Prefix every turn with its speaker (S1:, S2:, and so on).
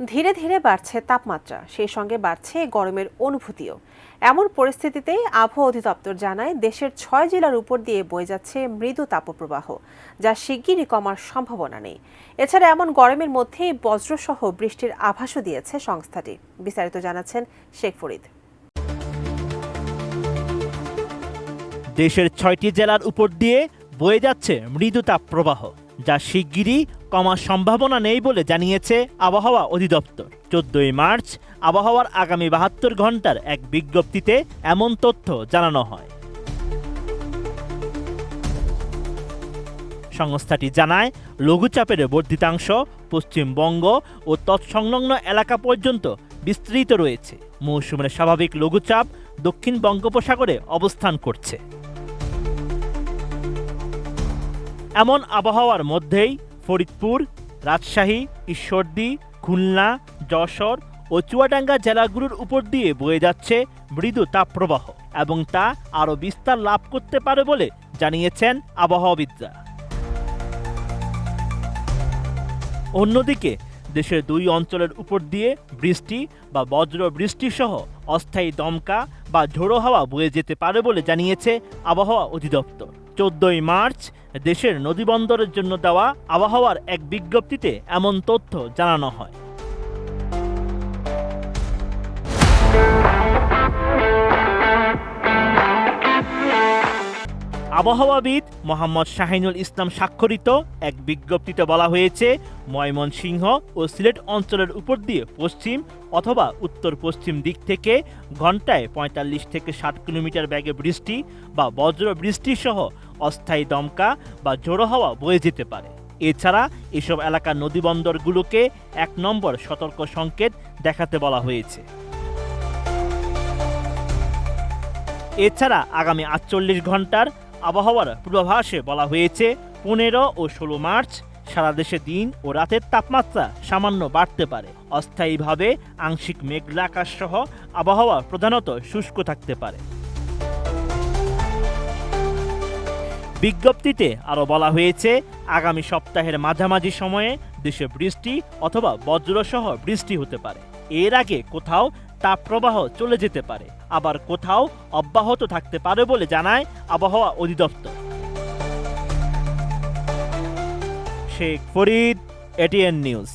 S1: ধীরে ধীরে বাড়ছে তাপমাত্রা, সেই সঙ্গে বাড়ছে গরমের অনুভূতিও। এমন পরিস্থিতিতে আবহাওয়া অধিদপ্তর জানায় দেশের 6 জেলার উপর দিয়ে বয়ে যাচ্ছে মৃদু তাপপ্রবাহ, যা শিগগিরই কমার সম্ভাবনা নেই। এছাড়া এমন গরমের মধ্যেই বজ্রসহ বৃষ্টির আভাসও দিয়েছে সংস্থাটি। বিস্তারিত জানাচ্ছেন শেখ ফরিদ।
S2: দেশের 6টি জেলার উপর দিয়ে বয়ে যাচ্ছে মৃদু তাপপ্রবাহ, যা শিগগিরই কমার সম্ভাবনা নেই বলে জানিয়েছে আবহাওয়া অধিদপ্তর। 14 মার্চ আবহাওয়ার আগামী 72 ঘন্টার এক বিজ্ঞপ্তিতে এমন তথ্য জানানো হয়। সংস্থাটি জানায়, লঘুচাপের বর্ধিতাংশ পশ্চিমবঙ্গ ও তৎসংলগ্ন এলাকা পর্যন্ত বিস্তৃত রয়েছে। মৌসুমের স্বাভাবিক লঘুচাপ দক্ষিণ বঙ্গোপসাগরে অবস্থান করছে। এমন আবহাওয়ার মধ্যেই ফরিদপুর, রাজশাহী, ঈশ্বরদী, খুলনা, যশোর ও চুয়াডাঙ্গা জেলাগুলোর উপর দিয়ে বয়ে যাচ্ছে মৃদু তাপপ্রবাহ এবং তা আরও বিস্তার লাভ করতে পারে বলে জানিয়েছেন আবহাওয়াবিদরা। অন্যদিকে দেশের 2 অঞ্চলের উপর দিয়ে বৃষ্টি বা বজ্র বৃষ্টি সহ অস্থায়ী দমকা বা ঝোড়ো হাওয়া বয়ে যেতে পারে বলে জানিয়েছে আবহাওয়া অধিদপ্তর। 14 মার্চ দেশের নদীবন্দরের জন্য দেওয়া আবহাওয়ার এক বিজ্ঞপ্তিতে এমন তথ্য জানানো হয়। আবহাওয়াবিদ মোহাম্মদ শাহিনুল ইসলাম স্বাক্ষরিত এক বিজ্ঞপ্তিতে বলা হয়েছে, ময়মনসিংহ ও সিলেট অঞ্চলের উপর দিয়ে পশ্চিম অথবা উত্তর পশ্চিম দিক থেকে ঘন্টায় 45 থেকে 60 কিলোমিটার বেগে বৃষ্টি বা বজ্র বৃষ্টি সহ অস্থায়ী দমকা বা ঝোড়ো হাওয়া বয়ে যেতে পারে। এছাড়া এসব এলাকার নদীবন্দরগুলোকে 1 নম্বর সতর্ক সংকেত দেখাতে বলা হয়েছে। এছাড়া আগামী 48 ঘন্টার আবহাওয়ার পূর্বাভাসে বলা হয়েছে, 15 ও 16 মার্চ সারা দেশে দিন ও রাতের তাপমাত্রা সামান্য বাড়তে পারে। অস্থায়ীভাবে আংশিক মেঘলা আকাশ সহ আবহাওয়া প্রধানত শুষ্ক থাকতে পারে। বিজ্ঞপ্তিতে আরও বলা হয়েছে, আগামী সপ্তাহের মাঝামাঝি সময়ে দেশে বৃষ্টি অথবা বজ্রসহ বৃষ্টি হতে পারে। এর আগে কোথাও তাপপ্রবাহ চলে যেতে পারে, আবার কোথাও অব্যাহত থাকতে পারে বলে জানায় আবহাওয়া অধিদপ্তর। Sheikh Farid, ATN news.